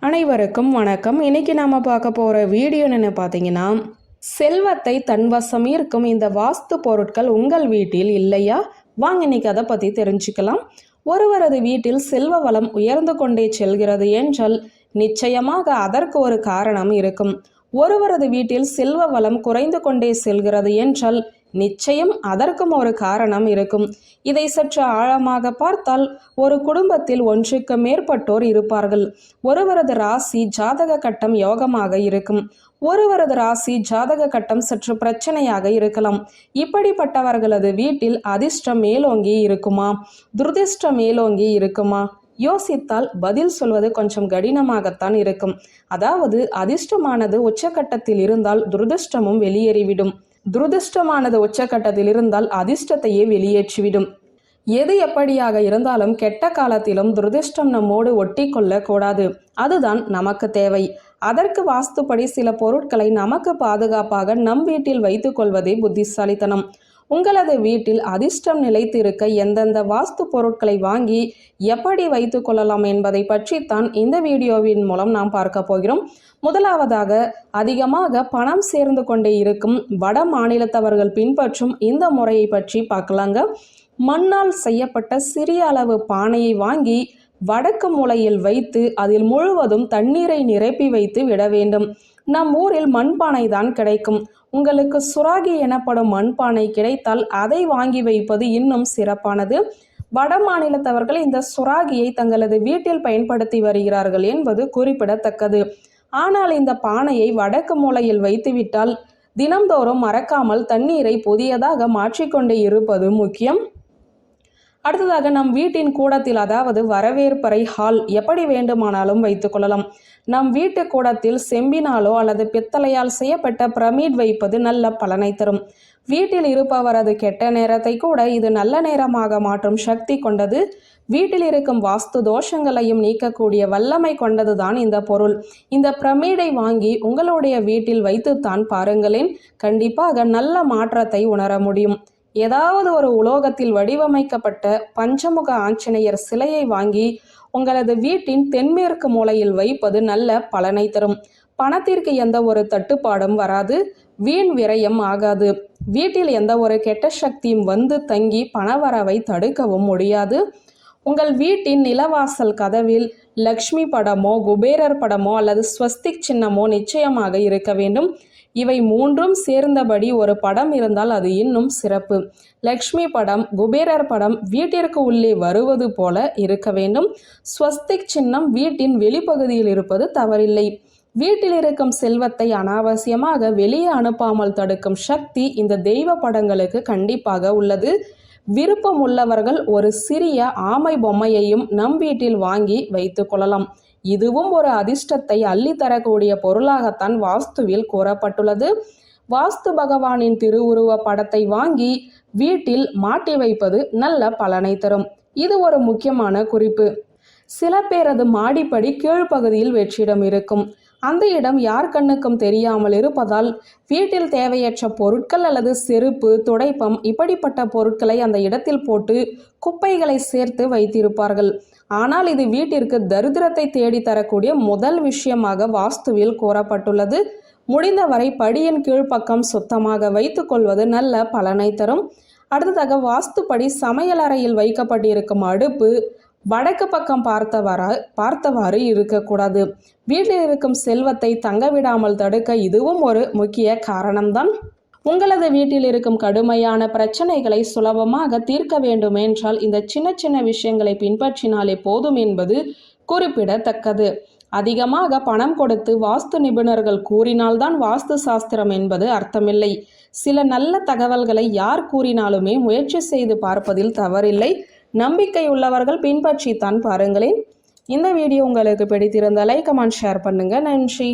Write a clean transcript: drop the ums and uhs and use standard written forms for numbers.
அனைவருக்கும் வணக்கம். இன்னைக்கு நாம பார்க்க போற வீடியோ என்ன பார்த்தீங்கன்னா, செல்வத்தை தன்வசம் ஈர்க்கும் இந்த வாஸ்து பொருட்கள் உங்கள் வீட்டில் இல்லையா? வாங்க இன்னைக்கு அதை பத்தி தெரிஞ்சுக்கலாம். ஒருவரது வீட்டில் செல்வ வளம் உயர்ந்து கொண்டே செல்கிறது என்றால் நிச்சயமாக அதற்கு ஒரு காரணம் இருக்கும். ஒருவரது வீட்டில் செல்வ வளம் குறைந்து கொண்டே செல்கிறது என்றால் நிச்சயம் அதற்கும் ஒரு காரணம் இருக்கும். இதை சற்று ஆழமாக பார்த்தால் ஒரு குடும்பத்தில் ஒன்றுக்கு மேற்பட்டோர் இருப்பார்கள். ஒருவரது ராசி ஜாதக கட்டம் யோகமாக இருக்கும், ஒருவரது ராசி ஜாதக கட்டம் சற்று பிரச்சனையாக இருக்கலாம். இப்படிப்பட்டவர்களது வீட்டில் அதிர்ஷ்டம் மேலோங்கி இருக்குமா, துரதிர்ஷ்டம் மேலோங்கி இருக்குமா? யோசித்தால் பதில் சொல்வது கொஞ்சம் கடினமாகத்தான் இருக்கும். அதாவது அதிர்ஷ்டமானது உச்சக்கட்டத்தில் இருந்தால் துரதிர்ஷ்டமும் வெளியேறிவிடும், துரதிர்ஷ்டமானது உச்சக்கட்டத்தில் இருந்தால் அதிர்ஷ்டத்தையே வெளியேற்றிவிடும். எது எப்படியாக இருந்தாலும் கெட்ட காலத்திலும் துரதிர்ஷ்டம் நம்மோடு ஒட்டி கொள்ள கூடாது. அதுதான் நமக்கு தேவை. அதற்கு வாஸ்துப்படி சில பொருட்களை நமக்கு பாதுகாப்பாக நம் வீட்டில் வைத்துக் கொள்வதே புத்திசாலித்தனம். உங்களது வீட்டில் அதிர்ஷ்டம் நிலைத்து இருக்க எந்தெந்த வாஸ்து பொருட்களை வாங்கி எப்படி வைத்துக் கொள்ளலாம் என்பதை பற்றித்தான் இந்த வீடியோவின் மூலம் நாம் பார்க்க போகிறோம். முதலாவதாக, அதிகமாக பணம் சேர்ந்து கொண்டே இருக்கும் வட மாநிலத்தவர்கள் பின்பற்றும் இந்த முறையை பற்றி பார்க்கலாங்க. மண்ணால் செய்யப்பட்ட சிறிய அளவு பானையை வாங்கி வடக்கு மூலையில் வைத்து அதில் முழுவதும் தண்ணீரை நிரப்பி வைத்து விட வேண்டும். நம் ஊரில் மண்பானை தான் கிடைக்கும். உங்களுக்கு சுராகி எனப்படும் மண்பானை கிடைத்தால் அதை வாங்கி வைப்பது இன்னும் சிறப்பானது. வட மாநிலத்தவர்கள் இந்த சுராகியை தங்களது வீட்டில் பயன்படுத்தி வருகிறார்கள் என்பது குறிப்பிடத்தக்கது. ஆனால் இந்த பானையை வடக்கு மூலையில் வைத்துவிட்டால் தினம்தோறும் மறக்காமல் தண்ணீரை புதியதாக மாற்றிக்கொண்டே இருப்பது முக்கியம். அடுத்ததாக, நம் வீட்டின் கூடத்தில், அதாவது வரவேற்பறை ஹால் எப்படி வேண்டுமானாலும் வைத்துக் கொள்ளலாம். நம் வீட்டு கூடத்தில் செம்பினாலோ அல்லது பித்தளையால் செய்யப்பட்ட பிரமிட் வைப்பது நல்ல பலனை தரும். வீட்டில் இருப்பவரது கெட்ட நேரத்தை கூட இது நல்ல நேரமாக மாற்றும் சக்தி கொண்டது. வீட்டில் இருக்கும் வாஸ்து தோஷங்களையும் நீக்கக்கூடிய வல்லமை கொண்டதுதான் இந்த பொருள். இந்த பிரமிடை வாங்கி உங்களுடைய வீட்டில் வைத்துத்தான் பாருங்களேன், கண்டிப்பாக நல்ல மாற்றத்தை உணர முடியும். ஏதாவது ஒரு உலோகத்தில் வடிவமைக்கப்பட்ட பஞ்சமுக ஆஞ்சநேயர் சிலையை வாங்கி உங்களது வீட்டின் தென்மேற்கு மூலையில் வைப்பது நல்ல பலனை தரும். பணத்திற்கு எந்த ஒரு தட்டுப்பாடும் வராது, வீண் விரயம் ஆகாது. வீட்டில் எந்த ஒரு கெட்ட சக்தியும் வந்து தங்கி பணவரவை தடுக்கவும் முடியாது. உங்கள் வீட்டின் நிலவாசல் கதவில் லக்ஷ்மி படமோ குபேரர் படமோ அல்லது ஸ்வஸ்திக் சின்னமோ நிச்சயமாக இருக்க வேண்டும். இவை மூன்றும் சேர்ந்தபடி ஒரு படம் இருந்தால் அது இன்னும் சிறப்பு. லக்ஷ்மி படம், குபேரர் படம் வீட்டிற்கு உள்ளே வருவது போல இருக்க வேண்டும். ஸ்வஸ்திக் சின்னம் வீட்டின் வெளிப்பகுதியில் இருப்பது தவறில்லை. வீட்டில் இருக்கும் செல்வத்தை அனாவசியமாக வெளியே அனுப்பாமல் தடுக்கும் சக்தி இந்த தெய்வ படங்களுக்கு கண்டிப்பாக உள்ளது. விருப்பம் உள்ளவர்கள் ஒரு சிறிய ஆமை பொம்மையையும் நம் வீட்டில் வாங்கி வைத்துக் கொள்ளலாம். இதுவும் ஒரு அதிர்ஷ்டத்தை அள்ளி தரக்கூடிய பொருளாகத்தான் வாஸ்துவில் கூறப்பட்டுள்ளது. வாஸ்து பகவானின் திருவுருவ படத்தை வாங்கி வீட்டில் மாட்டி வைப்பது நல்ல பலனை தரும். இது ஒரு முக்கியமான குறிப்பு. சில பேரது மாடிப்படி கீழ்ப்பகுதியில் வெற்றிடம் இருக்கும். அந்த இடம் யார் கண்ணுக்கும் தெரியாமல் இருப்பதால் வீட்டில் தேவையற்ற பொருட்கள் அல்லது செருப்பு, துடைப்பம் இப்படிப்பட்ட பொருட்களை அந்த இடத்தில் போட்டு குப்பைகளை சேர்த்து வைத்திருப்பார்கள். ஆனால் இது வீட்டிற்கு தரித்திரத்தை தேடி தரக்கூடிய முதல் விஷயமாக வாஸ்துவில் கூறப்பட்டுள்ளது. முடிந்தவரை படியின் கீழ்ப்பக்கம் சுத்தமாக வைத்துக் கொள்வது நல்ல பலனை தரும். அடுத்ததாக, வாஸ்துப்படி சமையலறையில் வைக்கப்பட்டிருக்கும் அடுப்பு வடக்கு பக்கம் பார்த்தவாறு இருக்கக்கூடாது. வீட்டில் இருக்கும் செல்வத்தை தங்க விடாமல் தடுக்க இதுவும் ஒரு முக்கிய காரணம்தான். உங்களது வீட்டில் இருக்கும் கடுமையான பிரச்சனைகளை சுலபமாக தீர்க்க வேண்டும் என்றால் இந்த சின்ன சின்ன விஷயங்களை பின்பற்றினாலே போதும் என்பது குறிப்பிடத்தக்கது. அதிகமாக பணம் கொடுத்து வாஸ்து நிபுணர்கள் கூறினால்தான் வாஸ்து சாஸ்திரம் என்பது அர்த்தமில்லை. சில நல்ல தகவல்களை யார் கூறினாலுமே முயற்சி செய்து பார்ப்பதில் தவறில்லை. நம்பிக்கை உள்ளவர்கள் பின்பற்றித்தான் பாருங்களேன். இந்த வீடியோ உங்களுக்கு பிடித்திருந்தால் லைக், கமெண்ட், ஷேர் பண்ணுங்க. நன்றி.